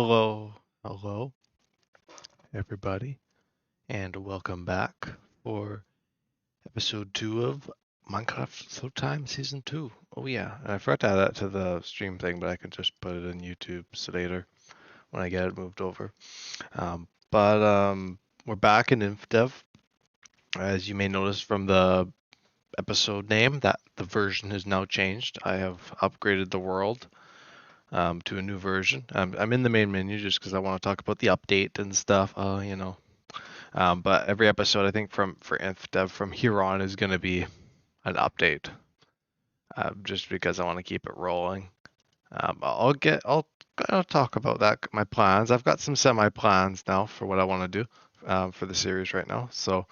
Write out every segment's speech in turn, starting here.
Hello, everybody, and welcome back for episode 2 of Minecraft Showtime Season 2. Oh yeah, and I forgot to add that to the stream thing, but I can just put it in YouTube later when I get it moved over. But we're back in infdev. As you may notice from the episode name, that the version has now changed. I have upgraded the world to a new version. I'm in the main menu just because I want to talk about the update and stuff. But every episode, I think for infdev from here on is going to be an update, just because I want to keep it rolling. I'll talk about that, my plans. I've got some semi plans now for what I want to do for the series right now. So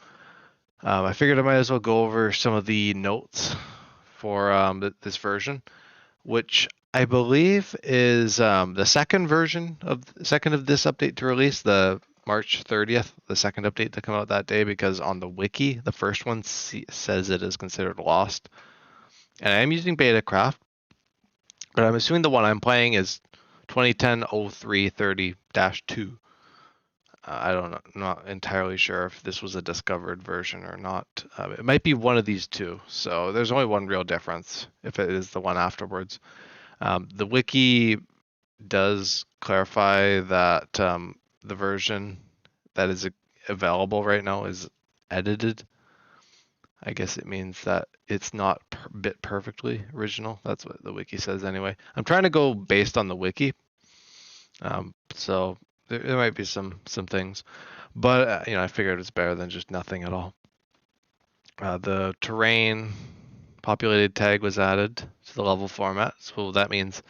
I figured I might as well go over some of the notes for this version, which I believe is the second of this update to release, the March 30th, the second update to come out that day, because on the wiki, the first one says it is considered lost. And I am using Betacraft, but I'm assuming the one I'm playing is 20100330-2. I don't know, not entirely sure if this was a discovered version or not. It might be one of these two, so there's only one real difference if it is the one afterwards. The wiki does clarify that the version that is available right now is edited. I guess it means that it's not bit perfectly original. That's what the wiki says anyway. I'm trying to go based on the wiki, so there might be some things, but I figured it's better than just nothing at all. The terrain populated tag was added to the level format, so that means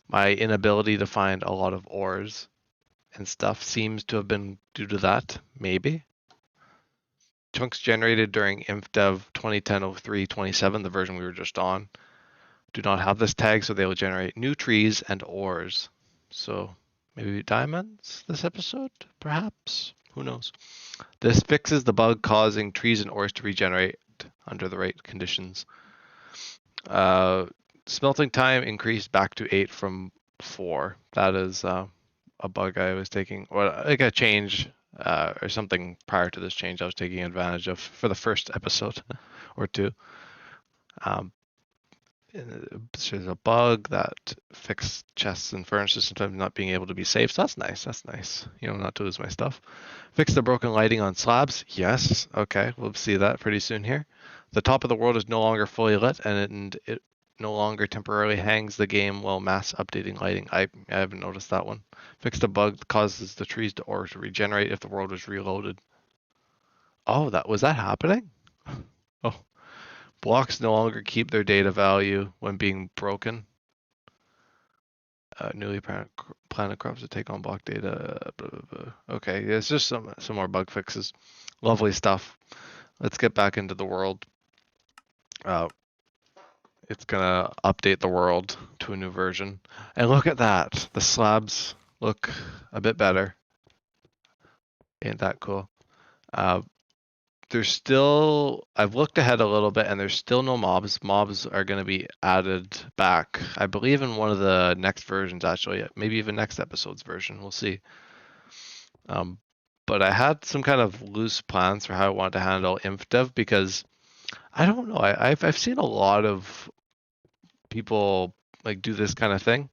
my inability to find a lot of ores and stuff seems to have been due to that, maybe. Chunks generated during infdev 2010-03-27, the version we were just on, do not have this tag, so they will generate new trees and ores. So maybe diamonds this episode, perhaps? Who knows? This fixes the bug causing trees and ores to regenerate under the right conditions. Smelting time increased back to 8 from 4. That is a bug I was taking, or like a change or something prior to this change I was taking advantage of for the first episode or two. There's a bug that fixed chests and furnaces sometimes not being able to be saved. So that's nice. That's nice. Not to lose my stuff. Fix the broken lighting on slabs. Yes. Okay. We'll see that pretty soon here. The top of the world is no longer fully lit, and it no longer temporarily hangs the game while mass updating lighting. I haven't noticed that one. Fixed a bug that causes the trees to regenerate if the world was reloaded. Oh, was that happening? Oh. Blocks no longer keep their data value when being broken. Newly planted crops to take on block data. Blah, blah, blah. Okay, it's just some more bug fixes. Lovely stuff. Let's get back into the world. It's gonna update the world to a new version. And look at that. The slabs look a bit better. Ain't that cool? I've looked ahead a little bit, and there's still no mobs. Mobs are going to be added back, I believe, in one of the next versions, actually, maybe even next episode's version. We'll see. But I had some kind of loose plans for how I wanted to handle infdev, because I don't know. I've seen a lot of people do this kind of thing,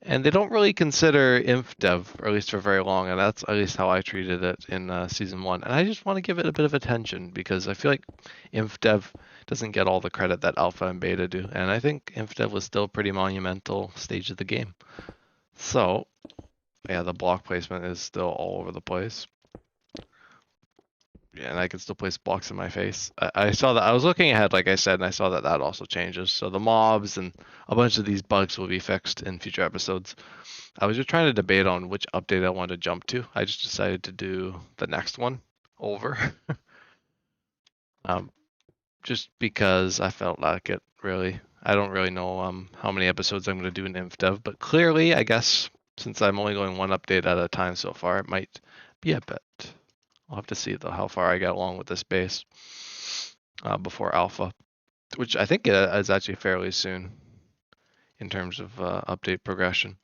and they don't really consider infdev, or at least for very long, and that's at least how I treated it in season 1. And I just want to give it a bit of attention, because I feel like infdev doesn't get all the credit that alpha and beta do, and I think infdev was still a pretty monumental stage of the game. So yeah, the block placement is still all over the place. Yeah, and I can still place blocks in my face. I saw that. I was looking ahead, like I said, and I saw that also changes. So the mobs and a bunch of these bugs will be fixed in future episodes. I was just trying to debate on which update I wanted to jump to. I just decided to do the next one over. Just because I felt like it really. I don't really know how many episodes I'm going to do in infdev, but clearly, I guess, since I'm only going one update at a time so far, it might be a bit. I'll have to see though how far I get along with this base before alpha, which I think is actually fairly soon in terms of update progression.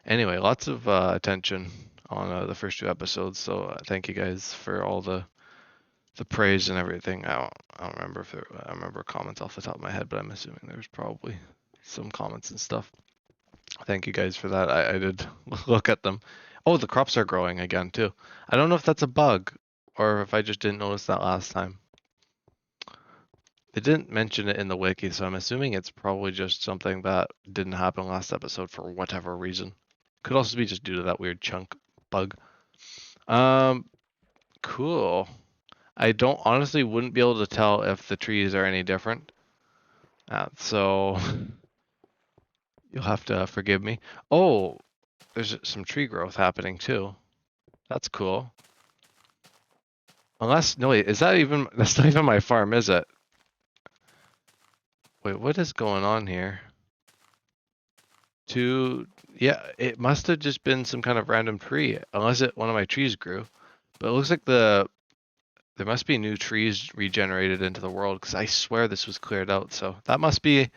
Anyway, lots of attention on the first two episodes, so thank you guys for all the praise and everything. I don't remember if I remember comments off the top of my head, but I'm assuming there's probably some comments and stuff. Thank you guys for that. I did look at them. Oh, the crops are growing again too. I don't know if that's a bug or if I just didn't notice that last time. They didn't mention it in the wiki, so I'm assuming it's probably just something that didn't happen last episode for whatever reason. Could also be just due to that weird chunk bug. Cool. I don't honestly wouldn't be able to tell if the trees are any different. So you'll have to forgive me. Oh, there's some tree growth happening too. That's cool. Unless, no wait, that's not even my farm, is it? Wait, what is going on here? Yeah, it must have just been some kind of random tree, unless one of my trees grew. But it looks like there must be new trees regenerated into the world, because I swear this was cleared out, so that must be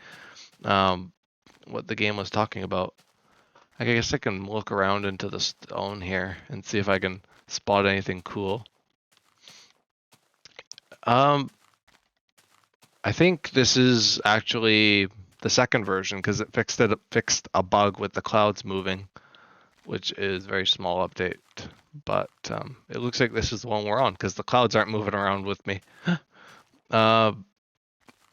what the game was talking about. I guess I can look around into the stone here and see if I can spot anything cool. I think this is actually the second version because it fixed a bug with the clouds moving, which is a very small update. But it looks like this is the one we're on because the clouds aren't moving around with me.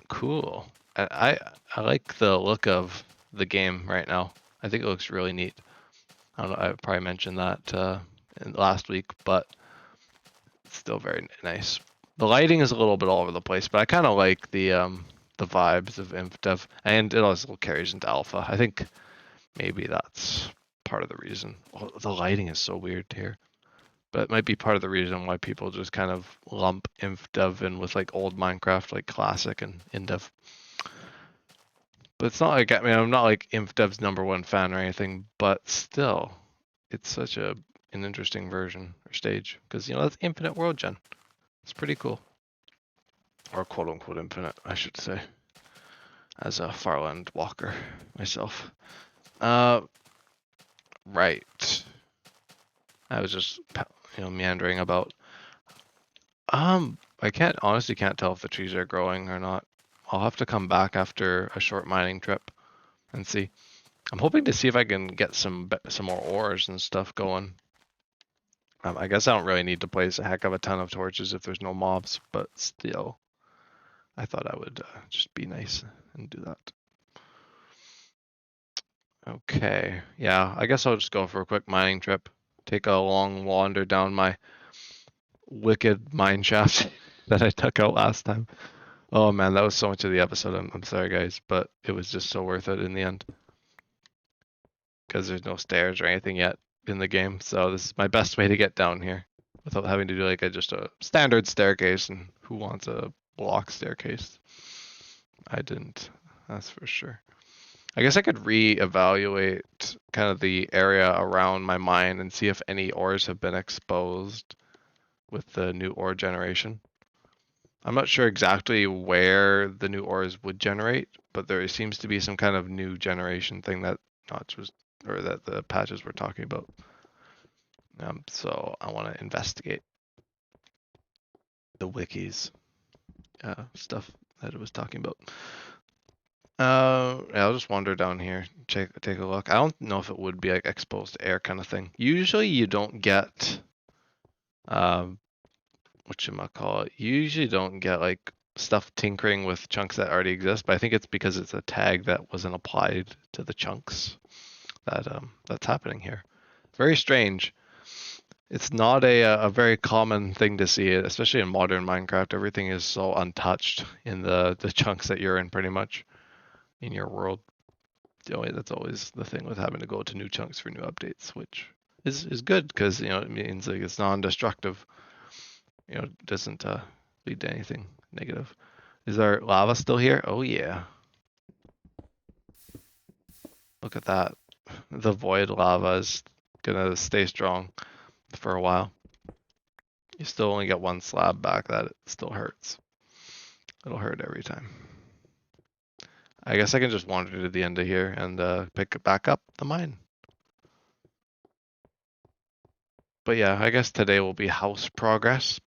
Cool. I like the look of the game right now. I think it looks really neat. I don't know. I probably mentioned that last week, but it's still very nice. The lighting is a little bit all over the place, but I kind of like the vibes of infdev, and it also carries into alpha. I think maybe that's part of the reason. Oh, the lighting is so weird here, but it might be part of the reason why people just kind of lump infdev in with like old Minecraft, like classic and indev. But it's not like, I mean, I'm not like infdev's #1 fan or anything, but still, it's such an interesting version or stage because that's infinite world gen. It's pretty cool. Or quote unquote infinite, I should say. As a Farland walker myself. Right. I was just meandering about. I honestly can't tell if the trees are growing or not. I'll have to come back after a short mining trip and see. I'm hoping to see if I can get some more ores and stuff going. I guess I don't really need to place a heck of a ton of torches if there's no mobs, but still, I thought I would just be nice and do that. Okay, yeah, I guess I'll just go for a quick mining trip. Take a long wander down my wicked mine shaft that I took out last time. Oh man, that was so much of the episode. I'm sorry guys, but it was just so worth it in the end. Because there's no stairs or anything yet in the game, so this is my best way to get down here without having to do like just a standard staircase, and who wants a block staircase? I didn't, that's for sure. I guess I could re-evaluate kind of the area around my mine and see if any ores have been exposed with the new ore generation. I'm not sure exactly where the new ores would generate, but there seems to be some kind of new generation thing that that the patches were talking about. So I want to investigate the wikis stuff that it was talking about. Yeah, I'll just wander down here, take a look. I don't know if it would be like exposed air kind of thing. Usually you don't get, whatchamacallit, you usually don't get like stuff tinkering with chunks that already exist, but I think it's because it's a tag that wasn't applied to the chunks that's happening here. Very strange. It's not a very common thing to see, especially in modern Minecraft. Everything is so untouched in the chunks that you're in, pretty much, in your world. That's always the thing with having to go to new chunks for new updates, which is good because it means like it's non-destructive. It doesn't lead to anything negative. Is our lava still here? Oh yeah. Look at that. The void lava is gonna stay strong for a while. You still only get one slab back. That it still hurts. It'll hurt every time. I guess I can just wander to the end of here and pick back up the mine. But yeah, I guess today will be house progress.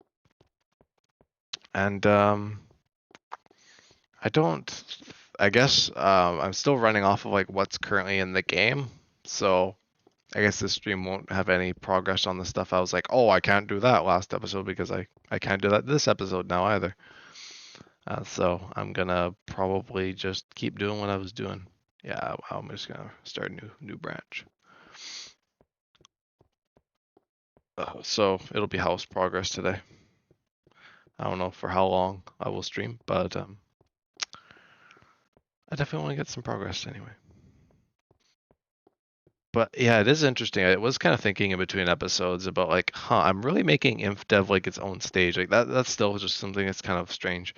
And I guess I'm still running off of like what's currently in the game. So I guess this stream won't have any progress on the stuff I was like, oh, I can't do that last episode because I can't do that this episode now either. So I'm gonna probably just keep doing what I was doing. Yeah, I'm just gonna start a new branch. So it'll be house progress today. I don't know for how long I will stream, but I definitely want to get some progress anyway. But yeah, it is interesting. I was kind of thinking in between episodes about like, I'm really making infdev like its own stage. Like that's still just something that's kind of strange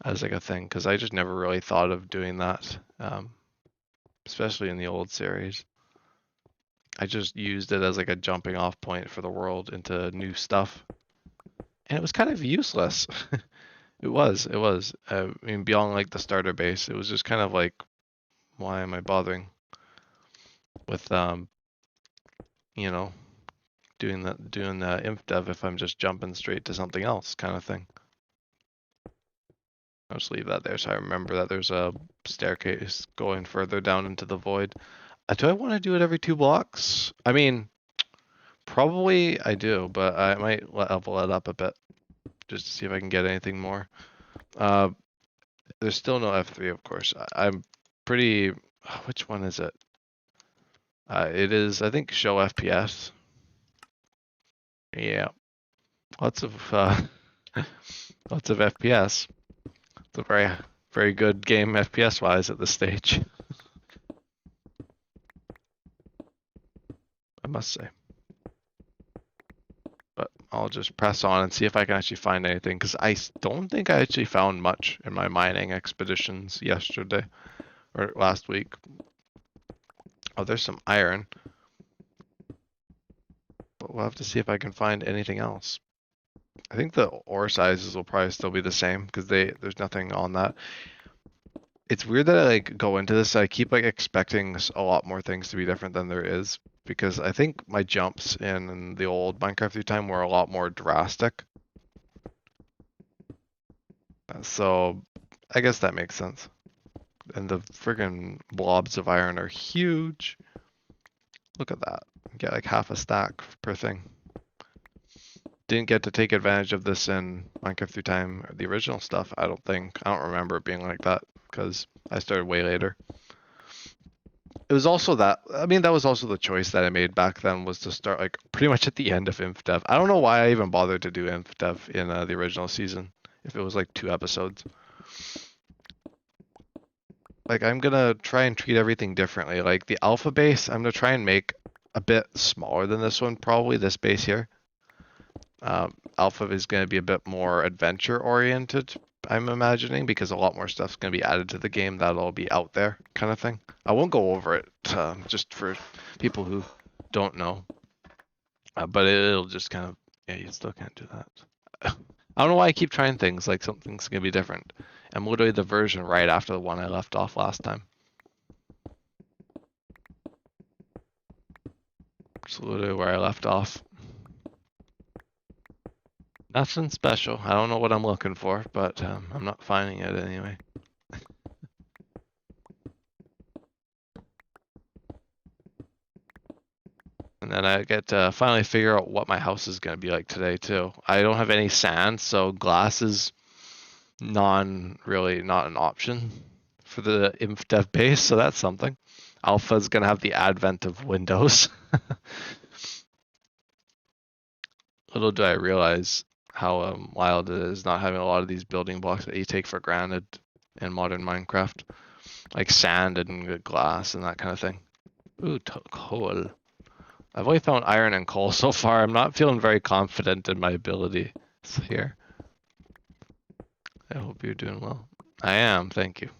as like a thing because I just never really thought of doing that, especially in the old series. I just used it as like a jumping off point for the world into new stuff, and it was kind of useless. It was. I mean, beyond like the starter base, it was just kind of like, why am I bothering with you know, doing the infdev if I'm just jumping straight to something else kind of thing. I'll just leave that there so I remember that there's a staircase going further down into the void. Do I want to do it every 2 blocks? I mean, probably I do, but I might level it up a bit just to see if I can get anything more. There's still no F3, of course. I'm pretty. Which one is it? It is, I think, show FPS. Yeah, lots of lots of FPS. It's a very good game FPS wise at this stage, I must say. But I'll just press on and see if I can actually find anything because I don't think I actually found much in my mining expeditions yesterday or last week. Oh, there's some iron. But we'll have to see if I can find anything else. I think the ore sizes will probably still be the same because there's nothing on that. It's weird that I like go into this. I keep like expecting a lot more things to be different than there is because I think my jumps in the old Minecraft through time were a lot more drastic. So I guess that makes sense. And the friggin' blobs of iron are huge. Look at that. You get like half a stack per thing. Didn't get to take advantage of this in Minecraft through time, or the original stuff, I don't think. I don't remember it being like that because I started way later. It was also that, I mean, that was also the choice that I made back then was to start like pretty much at the end of infdev. I don't know why I even bothered to do infdev in the original season if it was like 2 episodes. Like I'm gonna try and treat everything differently. Like the alpha base, I'm gonna try and make a bit smaller than this one, probably this base here. Alpha is going to be a bit more adventure oriented, I'm imagining, because a lot more stuff's going to be added to the game that'll be out there, kind of thing. I won't go over it just for people who don't know, but it'll just kind of, yeah, you still can't do that. I don't know why I keep trying things like something's going to be different. I'm literally the version right after the one I left off last time. It's literally where I left off. Nothing special. I don't know what I'm looking for, but I'm not finding it anyway. And then I get to finally figure out what my house is going to be like today, too. I don't have any sand, so glass is really not an option for the infdev base, so that's something. Alpha is going to have the advent of windows. Little do I realize how wild it is not having a lot of these building blocks that you take for granted in modern Minecraft, like sand and glass and that kind of thing. Ooh, coal. I've only found iron and coal so far. I'm not feeling very confident in my ability here. I hope you're doing well. I am, thank you.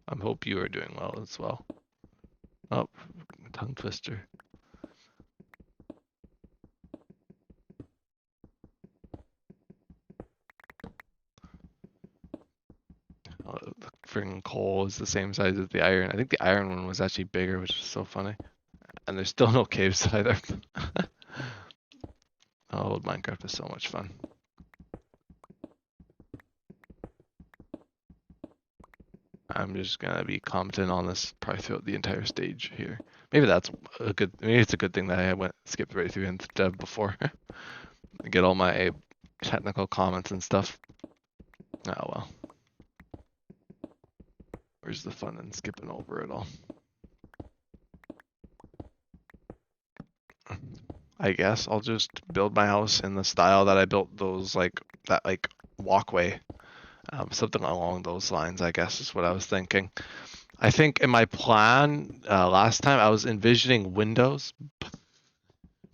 I hope you are doing well as well. Oh, tongue twister. Oh, the freaking coal is the same size as the iron. I think the iron one was actually bigger, which is so funny. And there's still no caves either. Oh, Minecraft is so much fun. I'm just gonna be commenting on this probably throughout the entire stage here. Maybe that's a good. Maybe it's a good thing that I skipped right through infdev before. Get all my technical comments and stuff. Oh well. Where's the fun in skipping over it all? I guess I'll just build my house in the style that I built those that walkway. Something along those lines, I guess, is what I was thinking. I think in my plan last time I was envisioning windows,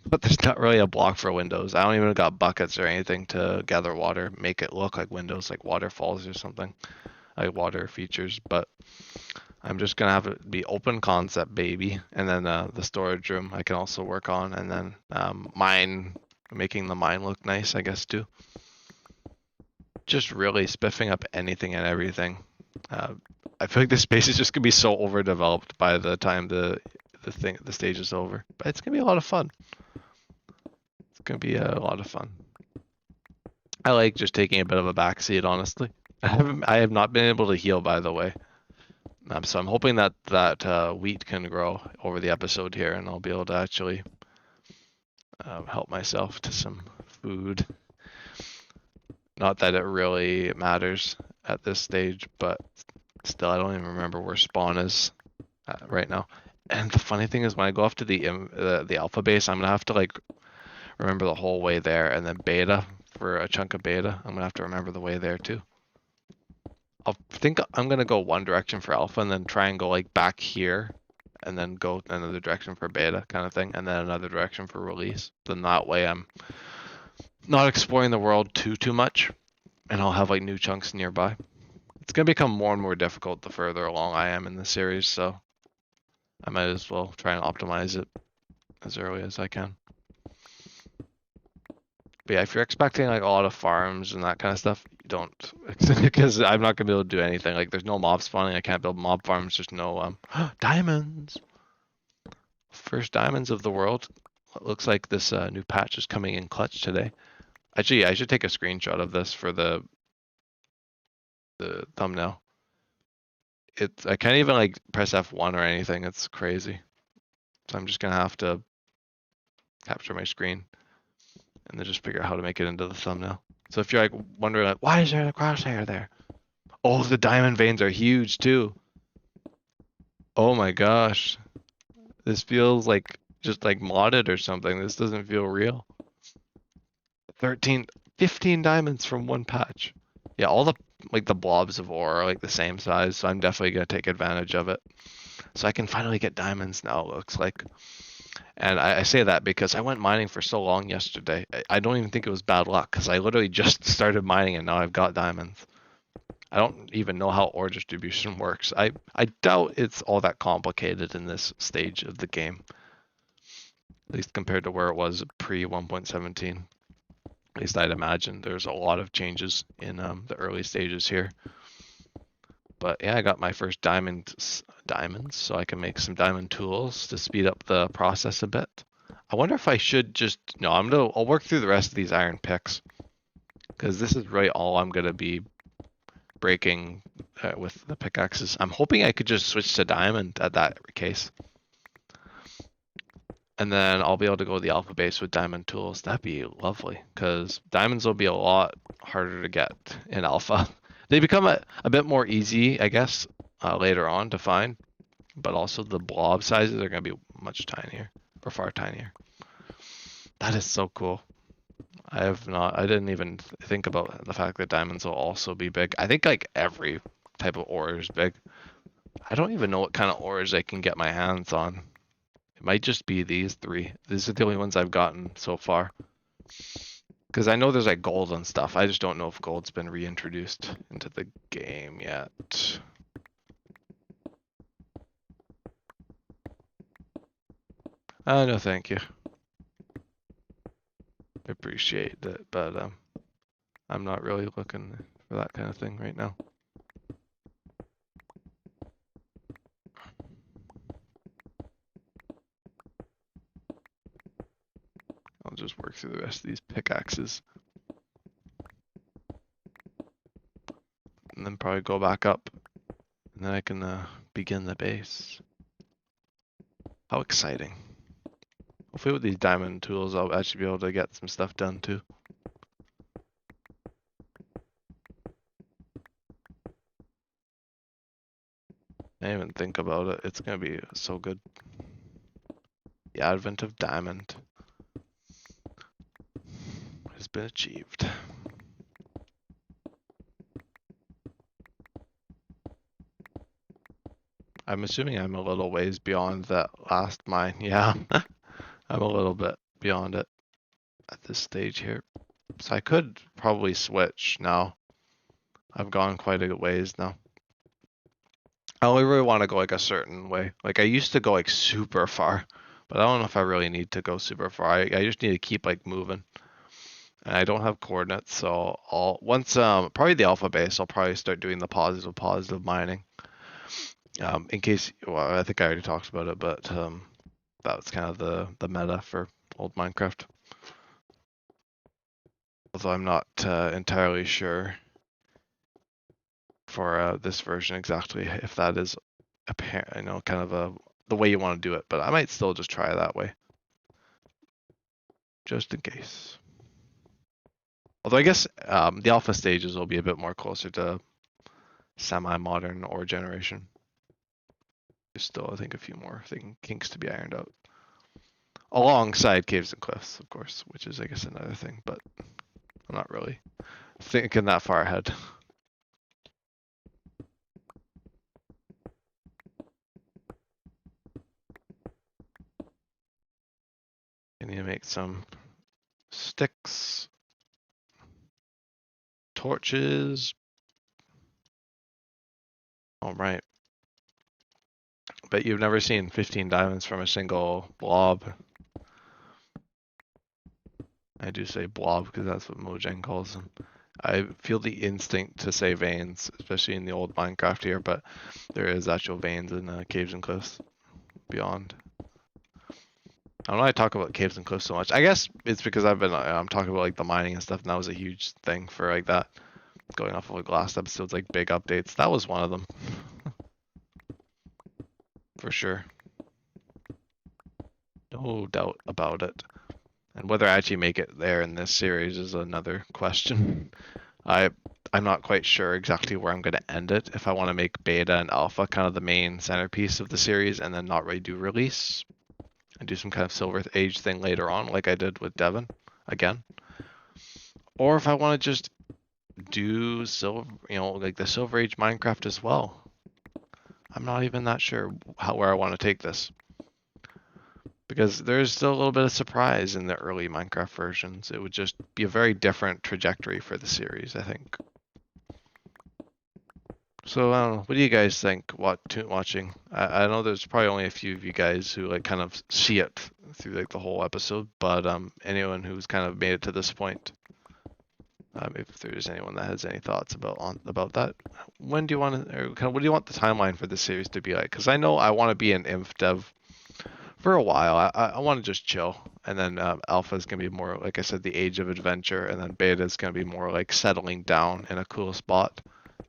but there's not really a block for windows. I don't even got buckets or anything to gather water, make it look like windows, like waterfalls or something, like water features. But I'm just gonna have it be open concept, baby. And then the storage room I can also work on, and then making the mine look nice, I guess too. Just really spiffing up anything and everything. I feel like this space is just gonna be so overdeveloped by the time the stage is over. But it's gonna be a lot of fun. It's gonna be a lot of fun. I like just taking a bit of a backseat, honestly. I have not been able to heal, by the way. So I'm hoping that wheat can grow over the episode here, and I'll be able to actually help myself to some food. Not that it really matters at this stage, but still, I don't even remember where spawn is right now. And the funny thing is, when I go off to the alpha base, I'm gonna have to like remember the whole way there, and then beta for a chunk of beta, I'm gonna have to remember the way there too. I think I'm gonna go one direction for alpha, and then try and go like back here, and then go another direction for beta, kind of thing, and then another direction for release. Then that way, I'm not exploring the world too much, and I'll have like new chunks nearby. It's gonna become more and more difficult the further along I am in the series, so I might as well try and optimize it as early as I can. But yeah, if you're expecting like a lot of farms and that kind of stuff, you don't, because I'm not gonna be able to do anything. Like there's no mob spawning. I can't build mob farms. There's no diamonds. First diamonds of the world. It looks like this new patch is coming in clutch today. Actually, I should take a screenshot of this for the thumbnail. I can't even like press F1 or anything. It's crazy. So I'm just gonna have to capture my screen and then just figure out how to make it into the thumbnail. So if you're like wondering like, why is there a crosshair there? Oh, the diamond veins are huge too. Oh my gosh. This feels like just like modded or something. This doesn't feel real. 15 diamonds from one patch. Yeah, all the blobs of ore are like the same size, so I'm definitely gonna take advantage of it. So I can finally get diamonds now, it looks like. And I say that because I went mining for so long yesterday. I don't even think it was bad luck, because I literally just started mining and now I've got diamonds. I don't even know how ore distribution works. I doubt it's all that complicated in this stage of the game. At least compared to where it was pre 1.17. At least I'd imagine there's a lot of changes in the early stages here. But yeah, I got my first diamonds, so I can make some diamond tools to speed up the process a bit. I wonder if I should just, no, I'll work through the rest of these iron picks, because this is really all I'm gonna be breaking with the pickaxes. I'm hoping I could just switch to diamond at that case. And then I'll be able to go to the alpha base with diamond tools. That'd be lovely, because diamonds will be a lot harder to get in alpha. They become a bit more easy, I guess, later on to find, but also the blob sizes are going to be much tinier, or far tinier. That is so cool. I didn't even think about the fact that diamonds will also be big. I think like every type of ore is big. I don't even know what kind of ores I can get my hands on. It might just be these three. These are the only ones I've gotten so far. Because I know there's like gold and stuff. I just don't know if gold's been reintroduced into the game yet. No, thank you. I appreciate it, but I'm not really looking for that kind of thing right now. just work through the rest of these pickaxes. And then probably go back up. And then I can begin the base. How exciting. Hopefully with these diamond tools I'll actually be able to get some stuff done too. I didn't even think about it. It's gonna be so good. The advent of diamond has been achieved. I'm assuming I'm a little ways beyond that last mine. Yeah, I'm a little bit beyond it at this stage here. So I could probably switch now. I've gone quite a ways now. I only really want to go like a certain way. Like I used to go like super far, but I don't know if I really need to go super far. I just need to keep like moving. And I don't have coordinates, so once probably the alpha base, I'll probably start doing the positive mining. In case, well, I think I already talked about it, but that was kind of the meta for old Minecraft. Although I'm not entirely sure for this version exactly if that is apparent, kind of the way you want to do it, but I might still just try that way, just in case. Although I guess the alpha stages will be a bit more closer to semi-modern ore generation. There's still, I think, a few more kinks to be ironed out. Alongside caves and cliffs, of course, which is, I guess, another thing, but I'm not really thinking that far ahead. I need to make some sticks, torches. All right. Bet you've never seen 15 diamonds from a single blob. I do say blob because that's what Mojang calls them. I feel the instinct to say veins, especially in the old Minecraft here, but there is actual veins in caves and cliffs beyond. I don't know why I talk about caves and cliffs so much. I guess it's because I'm talking about like the mining and stuff, and that was a huge thing for like that. Going off of like last episode's like big updates. That was one of them. For sure. No doubt about it. And whether I actually make it there in this series is another question. I'm not quite sure exactly where I'm going to end it. If I want to make beta and alpha kind of the main centerpiece of the series and then not really do release and do some kind of Silver Age thing later on like I did with Devon again. Or if I want to just do like the Silver Age Minecraft as well. I'm not even that sure where I want to take this. Because there's still a little bit of surprise in the early Minecraft versions. It would just be a very different trajectory for the series, I think. So I don't know. What do you guys think watching? I know there's probably only a few of you guys who like kind of see it through like the whole episode, but anyone who's kind of made it to this point, if there's anyone that has any thoughts about that, when do you want to, or kind of what do you want the timeline for the series to be like? Because I know I want to be an infdev for a while. I want to just chill, and then alpha is gonna be more, like I said, the age of adventure, and then beta is gonna be more like settling down in a cool spot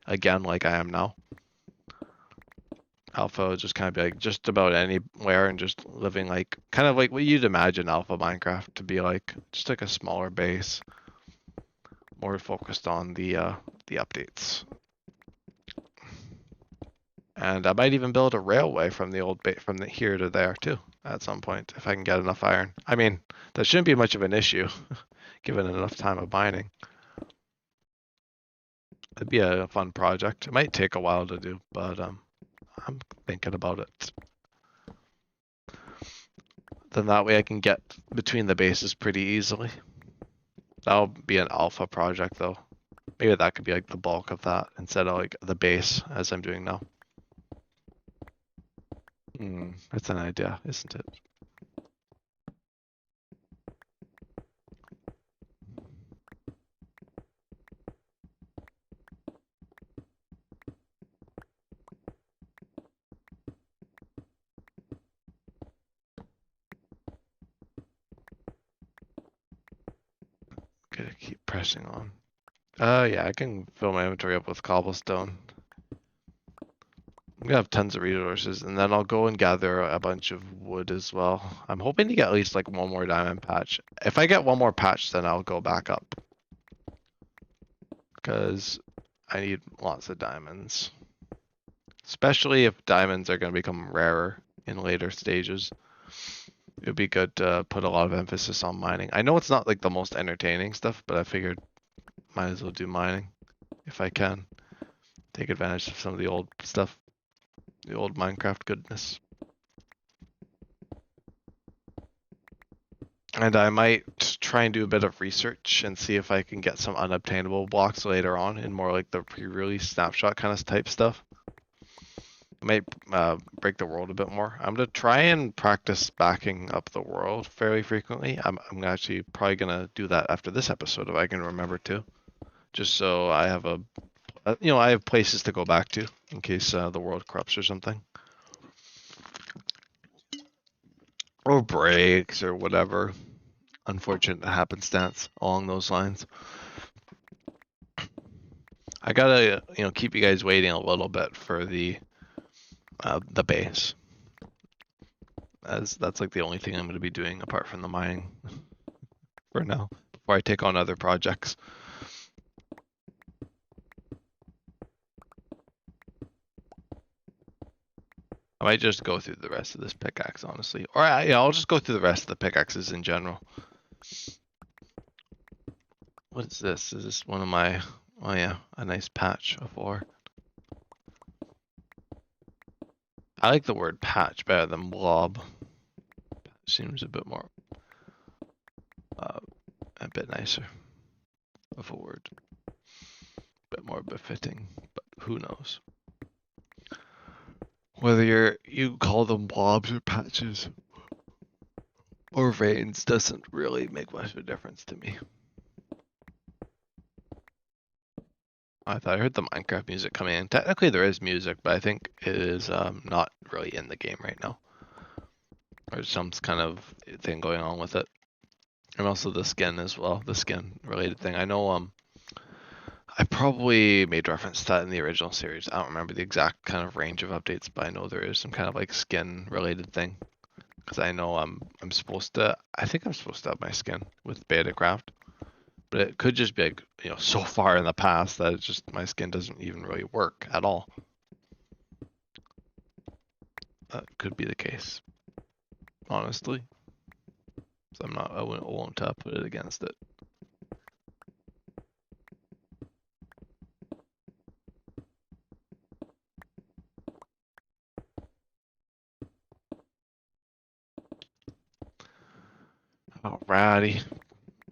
again, like I am now. Alpha would just kind of be like just about anywhere and just living like kind of like what you'd imagine alpha Minecraft to be like, just like a smaller base, more focused on the updates. And I might even build a railway from the old from here to there too at some point if I can get enough iron. I mean, that shouldn't be much of an issue given enough time of mining. It'd be a fun project. It might take a while to do, but I'm thinking about it. Then that way I can get between the bases pretty easily. That'll be an alpha project though. Maybe that could be like the bulk of that instead of like the base as I'm doing now. That's an idea, isn't it? gotta keep pressing on. Yeah, I can fill my inventory up with cobblestone. I'm gonna have tons of resources, and then I'll go and gather a bunch of wood as well. I'm hoping to get at least like one more diamond patch. If I get one more patch, then I'll go back up. Because I need lots of diamonds. Especially if diamonds are gonna become rarer in later stages. It would be good to put a lot of emphasis on mining. I know it's not like the most entertaining stuff, but I figured might as well do mining if I can. Take advantage of some of the old stuff. The old Minecraft goodness. And I might try and do a bit of research and see if I can get some unobtainable blocks later on in more like the pre-release snapshot kind of type stuff. I might break the world a bit more. I'm going to try and practice backing up the world fairly frequently. I'm actually probably going to do that after this episode if I can remember to. Just so I have I have places to go back to in case the world corrupts or something. Or breaks or whatever unfortunate happenstance along those lines. I gotta keep you guys waiting a little bit for the base, as that's like the only thing I'm going to be doing apart from the mining for now before I take on other projects. I might just go through the rest of this pickaxe, honestly. Or I'll just go through the rest of the pickaxes in general. What is this? Is this one of my... Oh yeah, a nice patch of ore. I like the word patch better than blob. Patch seems a bit more... a bit nicer of a word. A bit more befitting, but who knows? Whether you call them blobs or patches or veins doesn't really make much of a difference to me. I thought I heard the Minecraft music coming in. Technically there is music, but I think it is not really in the game right now. There's some kind of thing going on with it. And also the skin as well, the skin related thing. I know I probably made reference to that in the original series. I don't remember the exact kind of range of updates, but I know there is some kind of like skin related thing. Because I know I'm supposed to, I think I'm supposed to have my skin with Betacraft. But it could just be like, so far in the past that it's just my skin doesn't even really work at all. That could be the case, honestly. So I won't put it against it. Alrighty.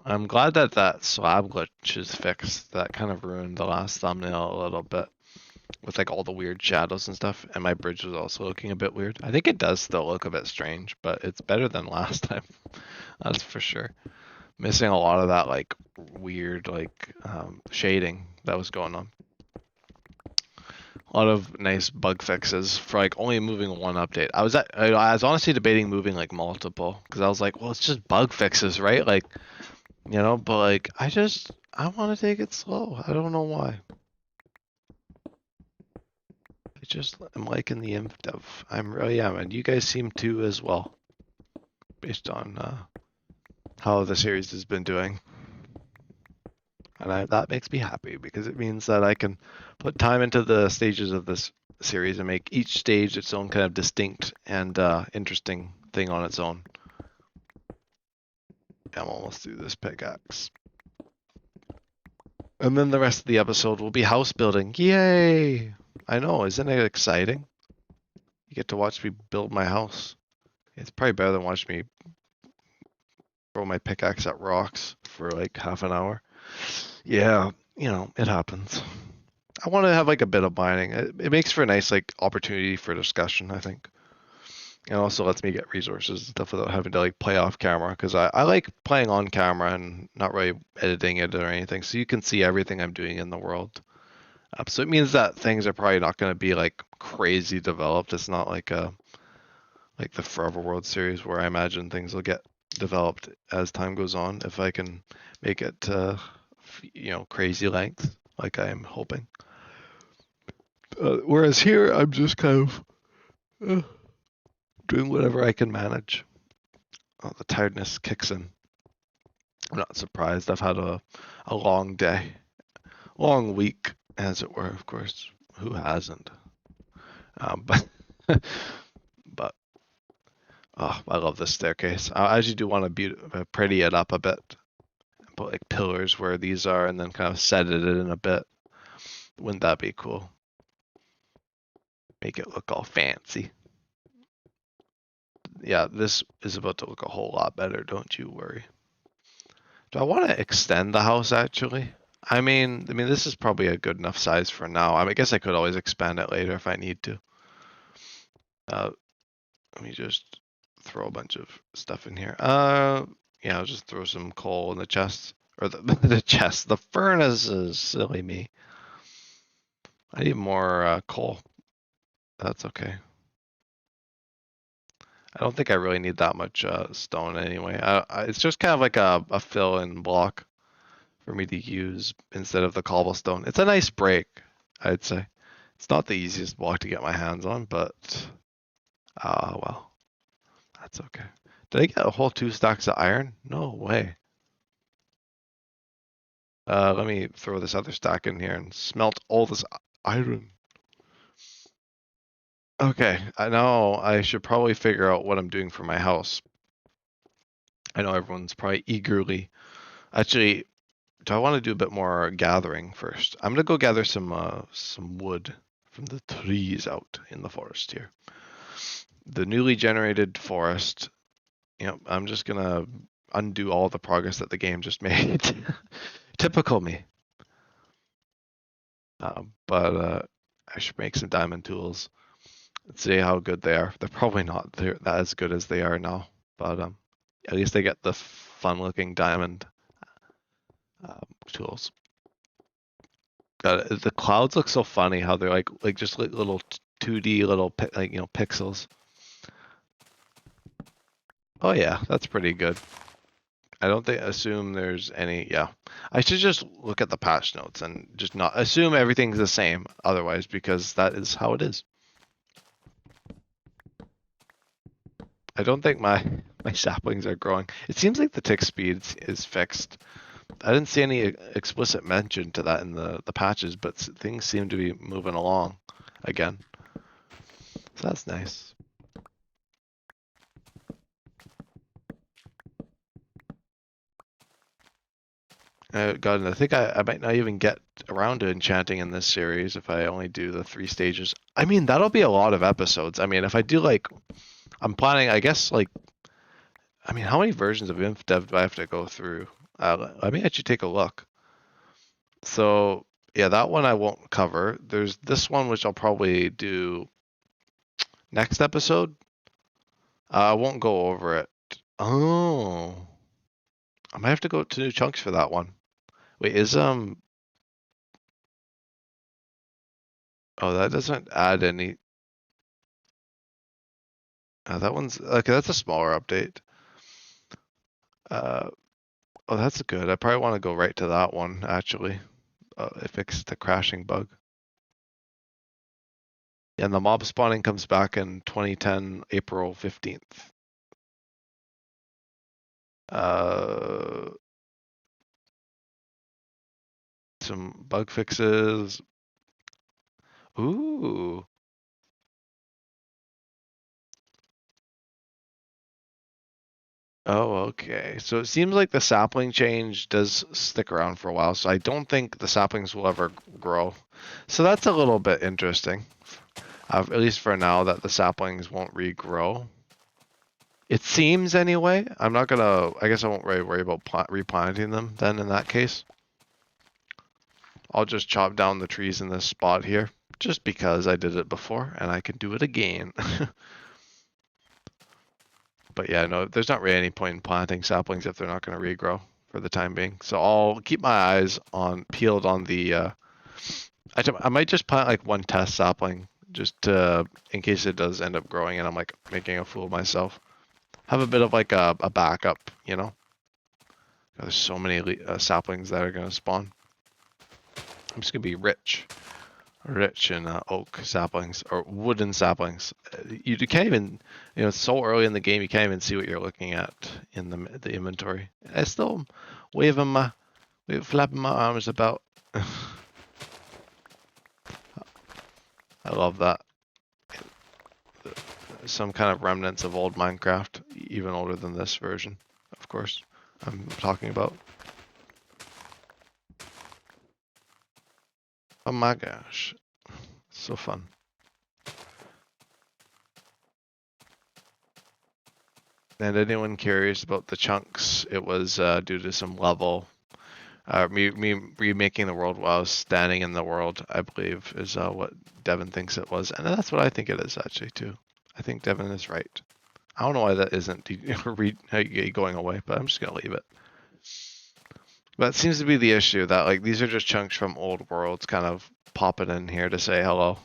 I'm glad that slab glitch is fixed. That kind of ruined the last thumbnail a little bit with like all the weird shadows and stuff. And my bridge was also looking a bit weird. I think it does still look a bit strange, but it's better than last time. That's for sure. Missing a lot of that like weird like shading that was going on. A lot of nice bug fixes for like only moving one update. I was honestly debating moving like multiple because I was like, well, it's just bug fixes, right? Like, but like I want to take it slow. I don't know why. I just am liking the infdev. I really am, and you guys seem to as well, based on how the series has been doing. And that makes me happy because it means that I can put time into the stages of this series and make each stage its own kind of distinct and interesting thing on its own. I'm almost through this pickaxe. And then the rest of the episode will be house building. Yay! I know, isn't it exciting? You get to watch me build my house. It's probably better than watching me throw my pickaxe at rocks for like half an hour. Yeah, it happens. I want to have like a bit of mining. It makes for a nice like opportunity for discussion, I think. And also lets me get resources and stuff without having to like play off camera because I like playing on camera and not really editing it or anything. So you can see everything I'm doing in the world. So it means that things are probably not going to be like crazy developed. It's not like the Forever World series where I imagine things will get developed as time goes on, if I can make it to, crazy length, like I am hoping. Whereas here, I'm just kind of doing whatever I can manage. Oh, the tiredness kicks in. I'm not surprised. I've had a long day, long week, as it were. Of course, who hasn't? But but oh, I love this staircase. I actually do want to pretty it up a bit, put like pillars where these are, and then kind of set it in a bit. Wouldn't that be cool? Make it look all fancy. Yeah, this is about to look a whole lot better. Don't you worry. Do I want to extend the house actually? I mean, this is probably a good enough size for now. I guess I could always expand it later if I need to. Let me just throw a bunch of stuff in here. Yeah, I'll just throw some coal in the chest. Or the chest. The furnace is silly me. I need more coal. That's okay. I don't think I really need that much stone anyway. It's just kind of like a fill-in block for me to use instead of the cobblestone. It's a nice break, I'd say. It's not the easiest block to get my hands on, but well, that's okay. Did I get a whole 2 stacks of iron? No way. Let me throw this other stack in here and smelt all this iron. Okay, I know I should probably figure out what I'm doing for my house. I know everyone's probably eagerly. Actually, do I want to do a bit more gathering first? I'm gonna go gather some wood from the trees out in the forest here. The newly generated forest. I'm just gonna undo all the progress that the game just made. Typical me. But I should make some diamond tools. Let's see how good they are. They're probably not as good as they are now, but at least they get the fun-looking diamond tools. The clouds look so funny. How they're like just like little 2D little pixels. Oh yeah, that's pretty good. I don't assume there's any. Yeah, I should just look at the patch notes and just not assume everything's the same. Otherwise, because that is how it is. I don't think my saplings are growing. It seems like the tick speed is fixed. I didn't see any explicit mention to that in the patches, but things seem to be moving along again. So that's nice. God, I think I might not even get around to enchanting in this series if I only do the 3 stages. I mean, that'll be a lot of episodes. I mean, if I do I'm planning, I guess how many versions of infdev do I have to go through? Let me actually take a look. So yeah, that one I won't cover. There's this one which I'll probably do next episode. I won't go over it. Oh, I might have to go to new chunks for that one. Wait, oh, that doesn't add any. That one's okay. That's a smaller update. Oh, that's good. I probably want to go right to that one actually. It fixed the crashing bug. And the mob spawning comes back in 2010, April 15th. Some bug fixes. Ooh. Oh, okay. So it seems like the sapling change does stick around for a while, so I don't think the saplings will ever grow. So that's a little bit interesting. At least for now, that the saplings won't regrow. It seems anyway. I guess I won't really worry about replanting them then in that case. I'll just chop down the trees in this spot here, just because I did it before, and I can do it again. But yeah, no, there's not really any point in planting saplings if they're not going to regrow for the time being. So I'll keep my eyes peeled on the. I might just plant like one test sapling just in case it does end up growing and I'm like making a fool of myself. have a bit of like a backup, you know. There's so many saplings that are gonna spawn. I'm just gonna be rich in oak saplings or wooden saplings. You can't even, you know, it's so early in the game you can't even see what you're looking at in the inventory. I still flapping my arms about. I love that. Some kind of remnants of old Minecraft, even older than this version, of course. I'm talking about. Oh my gosh, so fun. And anyone curious about the chunks? It was due to some level. Me remaking the world while I was standing in the world, I believe, is what Devin thinks it was. And that's what I think it is, actually, too. I think Devin is right. I don't know why that isn't going away, but I'm just going to leave it. That seems to be the issue, that like these are just chunks from old worlds kind of popping in here to say hello.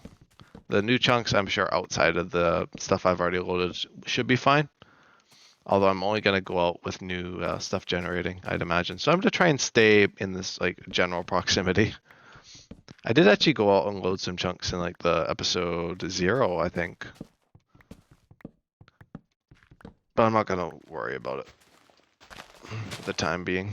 The new chunks, I'm sure, outside of the stuff I've already loaded should be fine. Although I'm only going to go out with new stuff generating, I'd imagine. So I'm going to try and stay in this like general proximity. I did actually go out and load some chunks in like the episode 0, I think. But I'm not going to worry about it for the time being.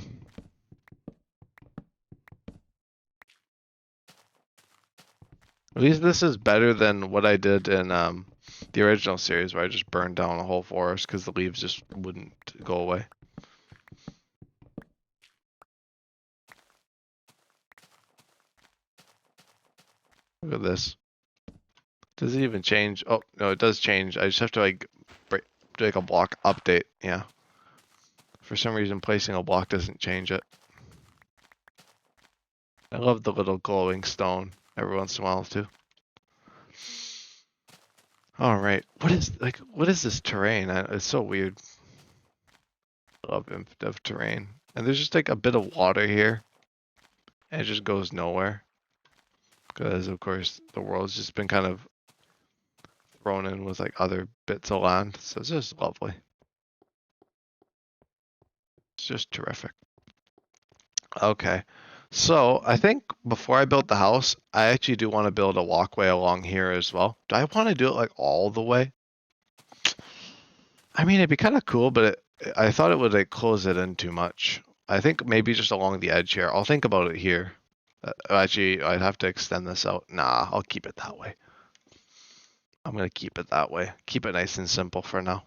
At least this is better than what I did in the original series where I just burned down a whole forest because the leaves just wouldn't go away. Look at this. Does it even change? Oh, no, it does change. I just have to like do like a block update. Yeah. For some reason, placing a block doesn't change it. I love the little glowing stone every once in a while too. All right. What is this terrain? It's so weird. I love infdev terrain. And there's just like a bit of water here. And it just goes nowhere. Because of course the world's just been kind of thrown in with like other bits of land. So it's just lovely. It's just terrific. Okay. So I think before I build the house, I actually do want to build a walkway along here as well. Do I want to do it like all the way? I mean, it'd be kind of cool, but I thought it would like close it in too much. I think maybe just along the edge here. I'll think about it here. Actually, I'd have to extend this out. Nah, I'll keep it that way. I'm gonna keep it that way. Keep it nice and simple for now.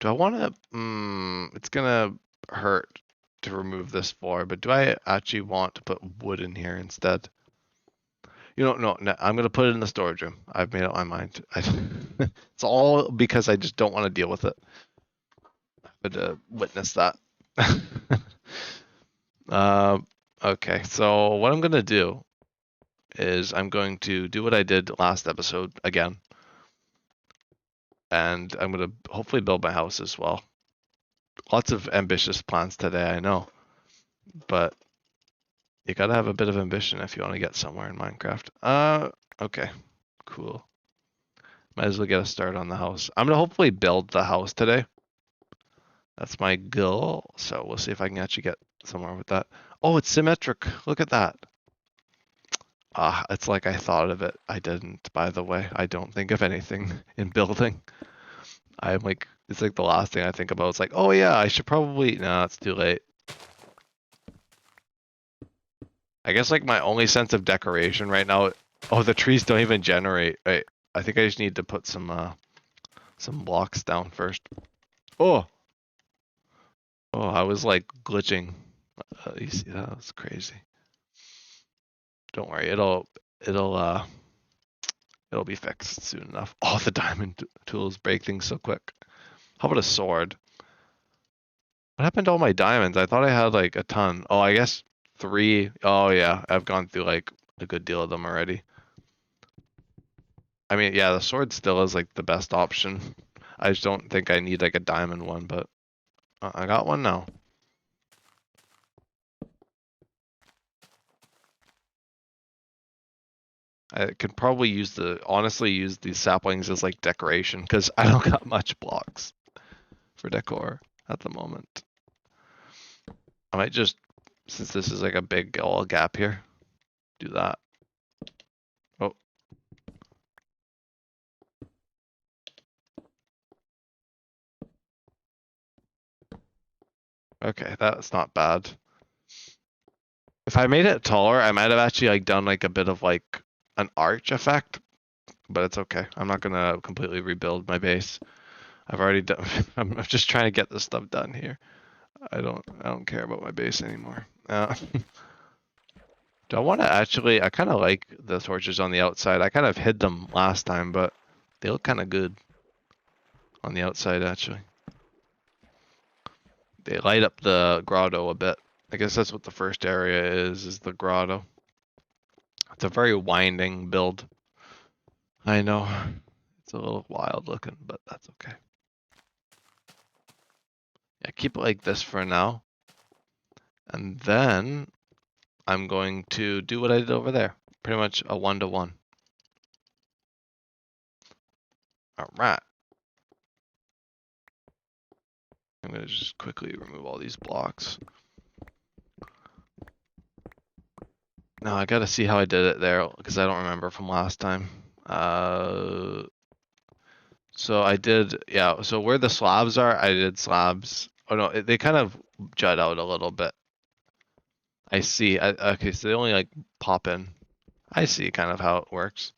Do I want to? It's gonna hurt to remove this floor, but do I actually want to put wood in here instead? You know, no, I'm gonna put it in the storage room. I've made up my mind. It's all because I just don't want to deal with it. But witness that. Okay, so what I'm gonna do is I'm going to do what I did last episode again. And I'm gonna hopefully build my house as well. Lots of ambitious plans today, I know. But you gotta have a bit of ambition if you want to get somewhere in Minecraft. Okay, cool. Might as well get a start on the house. I'm gonna hopefully build the house today. That's my goal. So we'll see if I can actually get somewhere with that. Oh, it's symmetric. Look at that. It's like I thought of it. I didn't, by the way. I don't think of anything in building. I'm like, it's like the last thing I think about. It's like, oh yeah, I should probably, no, it's too late. I guess like my only sense of decoration right now, oh, the trees don't even generate. I think I just need to put some blocks down first. Oh, I was like glitching. You see that? Was crazy. Don't worry, it'll be fixed soon enough. Oh, the diamond tools break things so quick. How about a sword? What happened to all my diamonds? I thought I had like a ton. Oh, I guess 3. Oh yeah, I've gone through like a good deal of them already. I mean, yeah, the sword still is like the best option. I just don't think I need like a diamond one, but I got one now. I could probably honestly use these saplings as like decoration because I don't got much blocks for decor at the moment. I might just, since this is like a big wall gap here, do that. Oh. Okay, that's not bad. If I made it taller, I might have actually like done like a bit of like an arch effect, but it's okay. I'm not gonna completely rebuild my base. I've already done. I'm just trying to get this stuff done here. I don't care about my base anymore. Do I want to actually? I kind of like the torches on the outside. I kind of hid them last time, but they look kind of good on the outside actually. They light up the grotto a bit. I guess that's what the first area is the grotto. It's a very winding build. I know. It's a little wild looking, but that's okay. Yeah, keep it like this for now. And then I'm going to do what I did over there. Pretty much a 1-to-1. Alright. I'm going to just quickly remove all these blocks. Now I gotta see how I did it there, because I don't remember from last time. So I did, yeah, so where the slabs are, I did slabs. Oh no, they kind of jut out a little bit. I see. Okay, so they only like pop in. I see kind of how it works.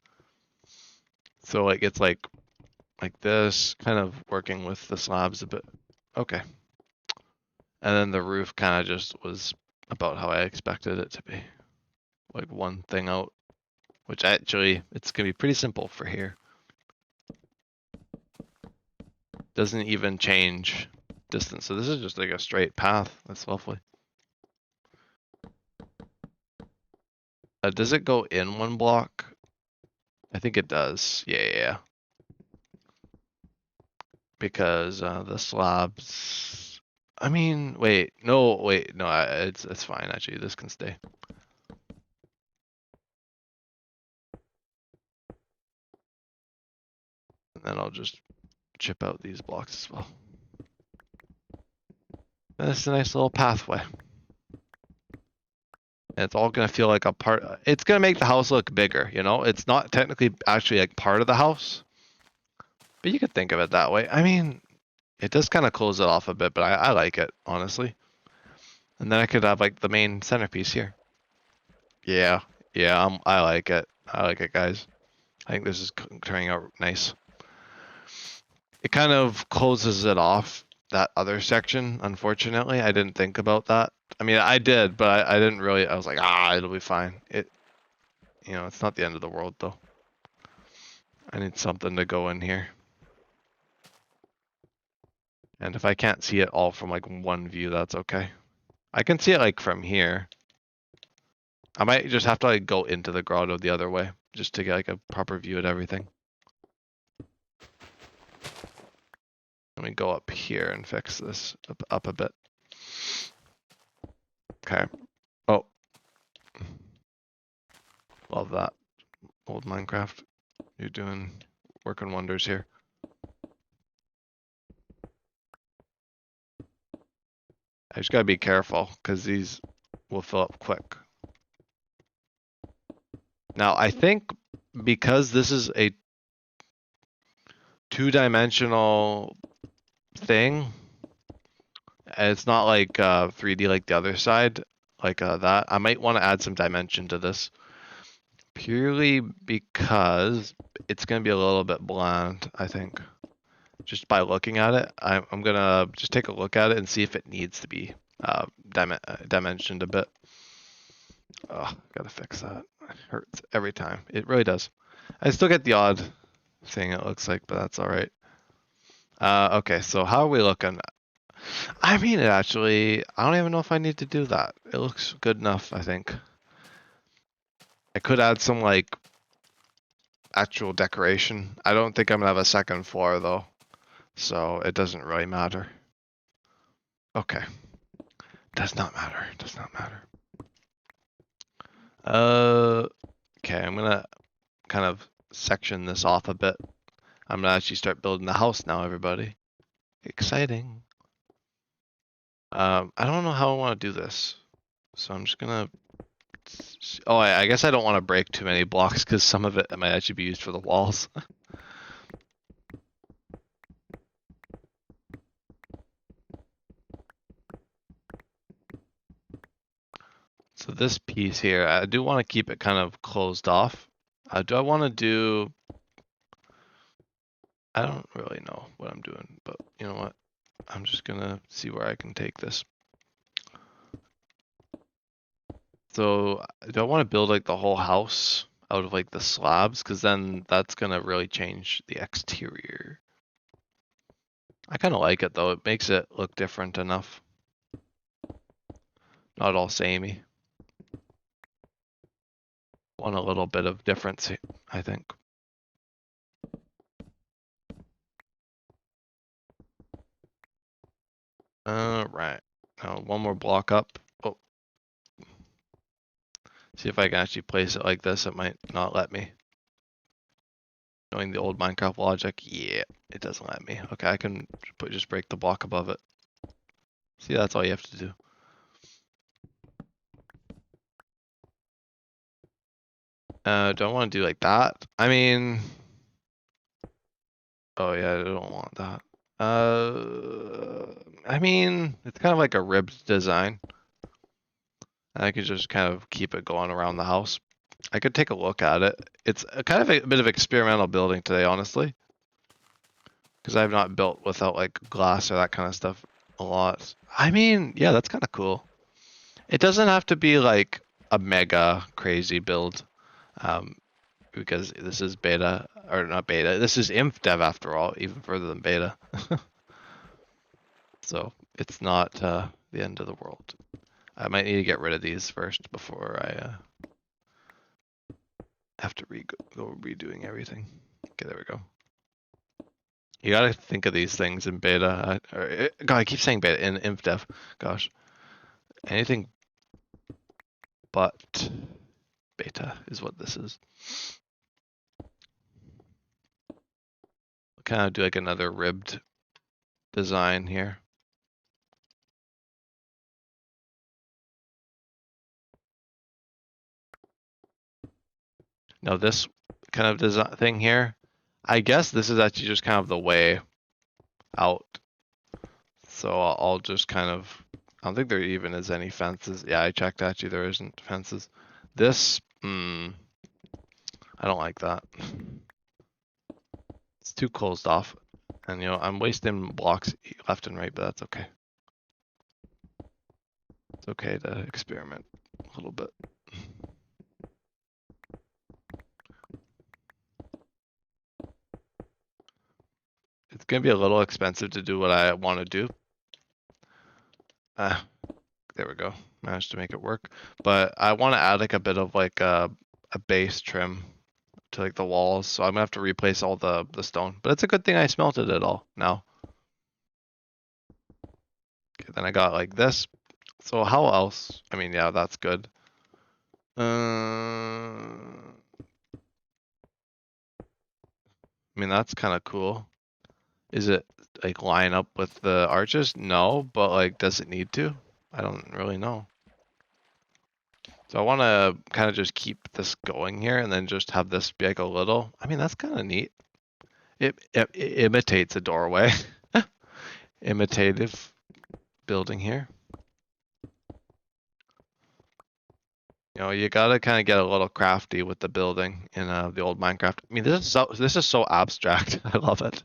So like it's like this, kind of working with the slabs a bit. Okay. And then the roof kind of just was about how I expected it to be. Like one thing out, which actually it's gonna be pretty simple for here. Doesn't even change distance. So this is just like a straight path. That's lovely. Does it go in one block? I think it does. Yeah. Because the slabs. I mean, wait, no, it's fine actually. This can stay. And then I'll just chip out these blocks as well. That's a nice little pathway. And it's all gonna feel like a part. It's gonna make the house look bigger, you know? It's not technically actually like part of the house, but you could think of it that way. I mean, it does kind of close it off a bit, but I like it, honestly. And then I could have like the main centerpiece here. Yeah, I like it. I like it, guys. I think this is turning out nice. It kind of closes it off, that other section, unfortunately. I didn't think about that. I mean, I did, but I didn't really. I was like, it'll be fine. It's not the end of the world, though. I need something to go in here. And if I can't see it all from like one view, that's okay. I can see it like from here. I might just have to like go into the grotto the other way just to get like a proper view at everything. Let me go up here and fix this up a bit. Okay. Oh. Love that. Old Minecraft. You're working wonders here. I just gotta be careful because these will fill up quick. Now I think because this is a two-dimensional thing, it's not like 3D like the other side, like that. I might want to add some dimension to this purely because it's gonna be a little bit bland, I think. Just by looking at it, I'm gonna just take a look at it and see if it needs to be dimensioned a bit. Oh, gotta fix that. It hurts every time. It really does. I still get the odd thing it looks like, but that's all right. Okay, so how are we looking? I mean, I don't even know if I need to do that. It looks good enough, I think. I could add some like actual decoration. I don't think I'm gonna have a second floor though, so it doesn't really matter. Okay. Does not matter. Does not matter. Okay, I'm gonna kind of section this off a bit. I'm gonna actually start building the house now, everybody. Exciting. I don't know how I want to do this. So I'm just gonna... Oh, I guess I don't want to break too many blocks because some of it might actually be used for the walls. So this piece here, I do want to keep it kind of closed off. Do I want to do... I don't really know what I'm doing, but you know what? I'm just gonna see where I can take this. So do I want to build like the whole house out of like the slabs? Because then that's gonna really change the exterior. I kind of like it though. It makes it look different enough. Not all samey. Want a little bit of difference, I think. Right. Now one more block up. Oh. See if I can actually place it like this. It might not let me. Knowing the old Minecraft logic, yeah, it doesn't let me. Okay, I can just break the block above it. See, that's all you have to do. Do I want to do like that? I mean, oh yeah, I don't want that. I mean, it's kind of like a ribbed design. I could just kind of keep it going around the house. I could take a look at it. It's a kind of a bit of experimental building today, honestly. Because I've not built without like glass or that kind of stuff a lot. I mean, yeah, that's kind of cool. It doesn't have to be like a mega crazy build. Because this is beta, or not beta, this is infdev after all, even further than beta. So it's not the end of the world. I might need to get rid of these first before I have to go redoing everything. Okay, there we go. You gotta think of these things in beta. God, I keep saying beta in infdev. Gosh, anything but beta is what this is. I'll kind of do like another ribbed design here. Now this kind of design thing here, I guess this is actually just kind of the way out. So I'll just kind of, I don't think there even is any fences. Yeah, I checked actually, there isn't fences. This, I don't like that. It's too closed off. And you know, I'm wasting blocks left and right, but that's okay. It's okay to experiment a little bit. It's gonna be a little expensive to do what I want to do. There we go. Managed to make it work. But I want to add like a bit of like a base trim to like the walls, so I'm gonna have to replace all the stone. But it's a good thing I smelted it all now. Okay, then I got like this. So how else? I mean, yeah, that's good. I mean, that's kind of cool. Is it like line up with the arches? No, but like, does it need to? I don't really know. So I want to kind of just keep this going here and then just have this be like a little, I mean, that's kind of neat. It imitates a doorway. Imitative building here. You know, you gotta kind of get a little crafty with the building in the old Minecraft. I mean, this is so abstract. I love it.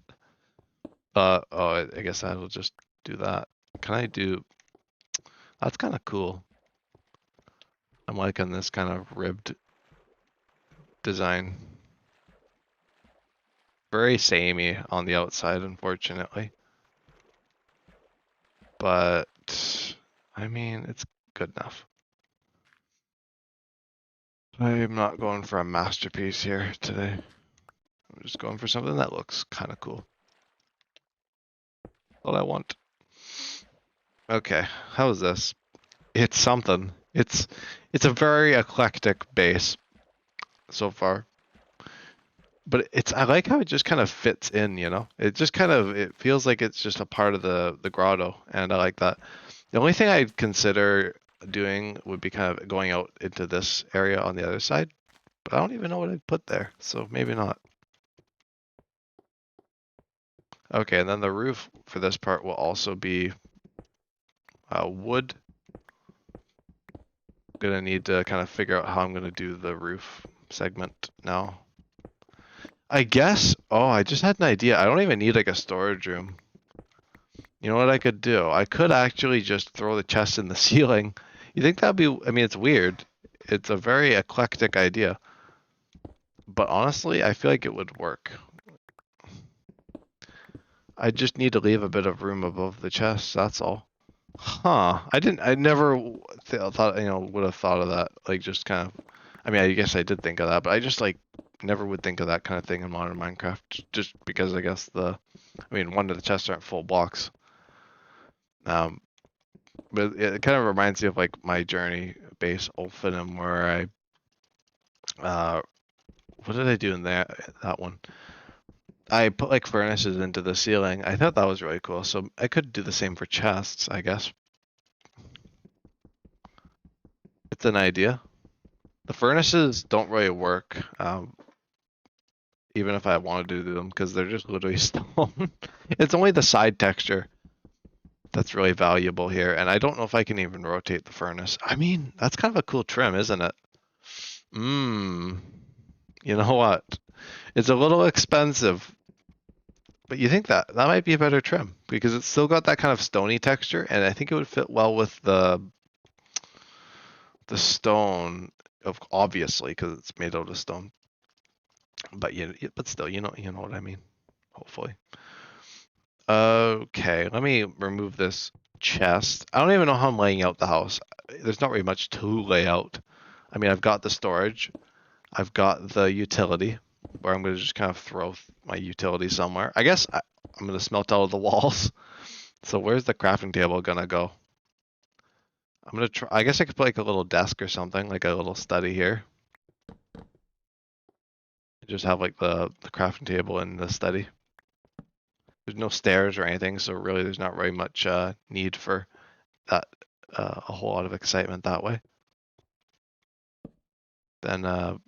Oh, I guess I will just do that. Can I do? That's kind of cool. I'm liking this kind of ribbed design. Very samey on the outside, unfortunately. But I mean, it's good enough. I'm not going for a masterpiece here today. I'm just going for something that looks kind of cool. What I want. Okay, how is this? It's something. It's a very eclectic base so far. but I like how it just kind of fits in, you know? It just kind of, it feels like it's just a part of the grotto, and I like that. The only thing I'd consider doing would be kind of going out into this area on the other side, but I don't even know what I'd put there, so maybe not. Okay, and then the roof for this part will also be wood. I'm gonna need to kind of figure out how I'm gonna do the roof segment now. I guess, oh, I just had an idea. I don't even need like a storage room. You know what I could do? I could actually just throw the chest in the ceiling. You think that'd be, I mean, it's weird. It's a very eclectic idea. But honestly, I feel like it would work. I just need to leave a bit of room above the chest, that's all. Huh. I never thought, would have thought of that. Like, just kind of, I mean, I guess I did think of that, but I just, like, never would think of that kind of thing in modern Minecraft. Just because I guess one of the chests aren't full blocks. But it kind of reminds me of, like, my journey base Ulfinum, where what did I do in that one? I put, like, furnaces into the ceiling. I thought that was really cool, so I could do the same for chests, I guess. It's an idea. The furnaces don't really work, even if I wanted to do them, because they're just literally stone. It's only the side texture that's really valuable here, and I don't know if I can even rotate the furnace. I mean, that's kind of a cool trim, isn't it? You know what? It's a little expensive, but you think that might be a better trim because it's still got that kind of stony texture, and I think it would fit well with the stone, of obviously because it's made out of stone. But still, you know what I mean. Hopefully. Okay, let me remove this chest. I don't even know how I'm laying out the house. There's not really much to lay out. I mean, I've got the storage. I've got the utility, where I'm going to just kind of throw my utility somewhere. I guess I'm going to smelt out of the walls. So where's the crafting table going to go? I'm going to try. I guess I could put like a little desk or something, like a little study here. Just have like the crafting table in the study. There's no stairs or anything, so really there's not very much need for that, a whole lot of excitement that way. Then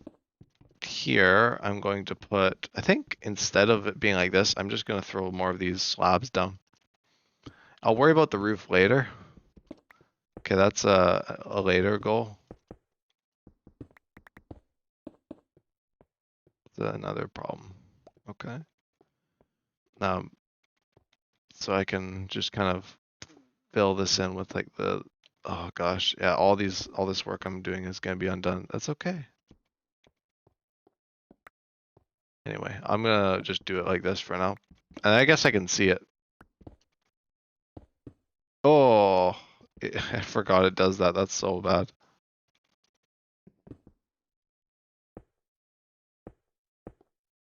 here I'm going to put, I think instead of it being like this, I'm just going to throw more of these slabs down. I'll worry about the roof later. Okay, that's a later goal. That's another problem. Okay. So I can just kind of fill this in with like oh gosh, yeah, all this work I'm doing is gonna be undone. That's okay. Anyway, I'm gonna just do it like this for now. And I guess I can see it. Oh, I forgot it does that. That's so bad.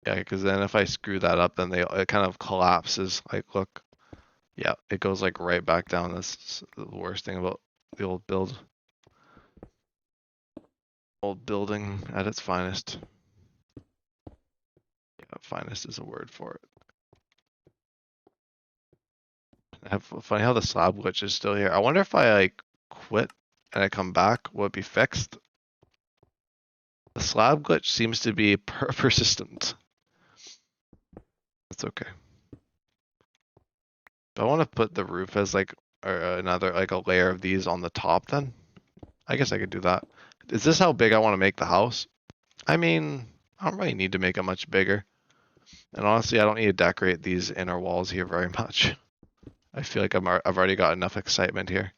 Yeah, because then if I screw that up, then it kind of collapses. Like, look. Yeah, it goes like right back down. That's the worst thing about the old build. Old building at its finest. Yeah, finest is a word for it. Funny how the slab glitch is still here. I wonder if I like quit and I come back, will it be fixed? The slab glitch seems to be persistent. That's okay. Do I want to put the roof as like another like a layer of these on the top then? I guess I could do that. Is this how big I want to make the house? I mean, I don't really need to make it much bigger. And honestly, I don't need to decorate these inner walls here very much. I feel like I've already got enough excitement here.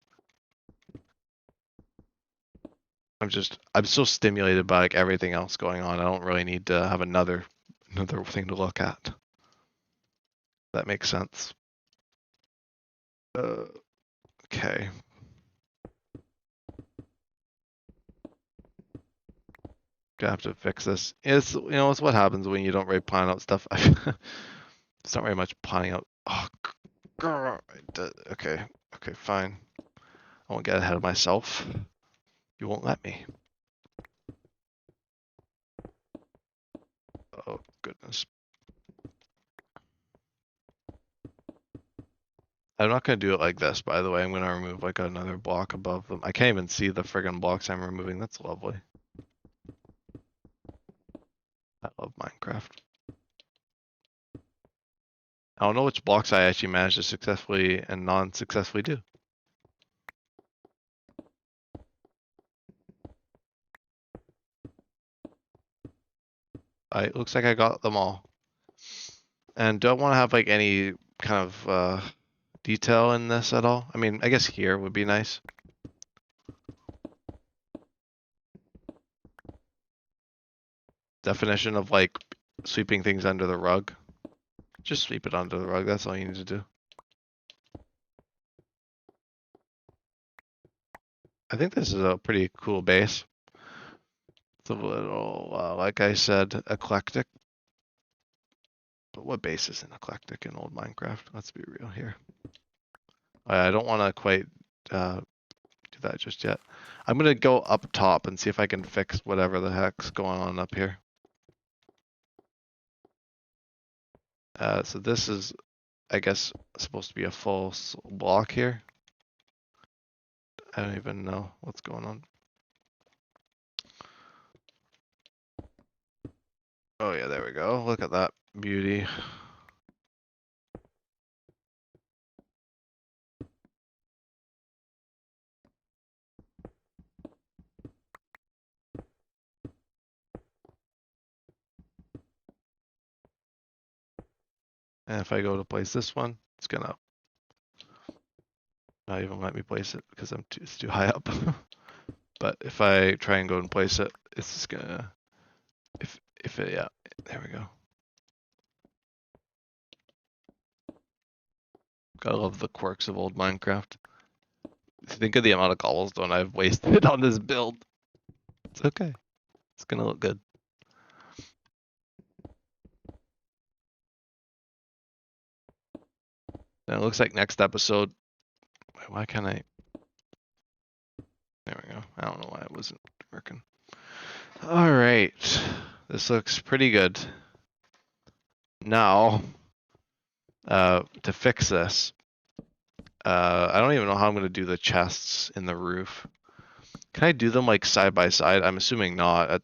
I'm so stimulated by like everything else going on. I don't really need to have another thing to look at. That makes sense. Okay. Gonna have to fix this. It's it's what happens when you don't really plan out stuff. It's not very much planning out. Oh, okay, fine. I won't get ahead of myself. You won't let me. goodness. I'm not going to do it like this, by the way. I'm going to remove like another block above them. I can't even see the friggin' blocks I'm removing. That's lovely. I love Minecraft. I don't know which blocks I actually managed to successfully and non-successfully do. It looks like I got them all. And don't want to have like any kind of detail in this at all. I mean, I guess here would be nice. Definition of like sweeping things under the rug. Just sweep it under the rug. That's all you need to do. I think this is a pretty cool base. It's a little, like I said, eclectic. But what base isn't eclectic in old Minecraft? Let's be real here. I don't want to quite do that just yet. I'm going to go up top and see if I can fix whatever the heck's going on up here. So this is, I guess, supposed to be a full block here. I don't even know what's going on. Oh yeah, there we go. Look at that beauty. And if I go to place this one, it's gonna not even let me place it because it's too high up. But if I try and go and place it, it's just gonna, yeah, there we go. Gotta love the quirks of old Minecraft. Think of the amount of cobblestone I've wasted on this build. It's okay. It's gonna look good. And it looks like next episode. Why can't I? There we go. I don't know why it wasn't working. All right. This looks pretty good. Now, to fix this, I don't even know how I'm going to do the chests in the roof. Can I do them like side by side? I'm assuming not.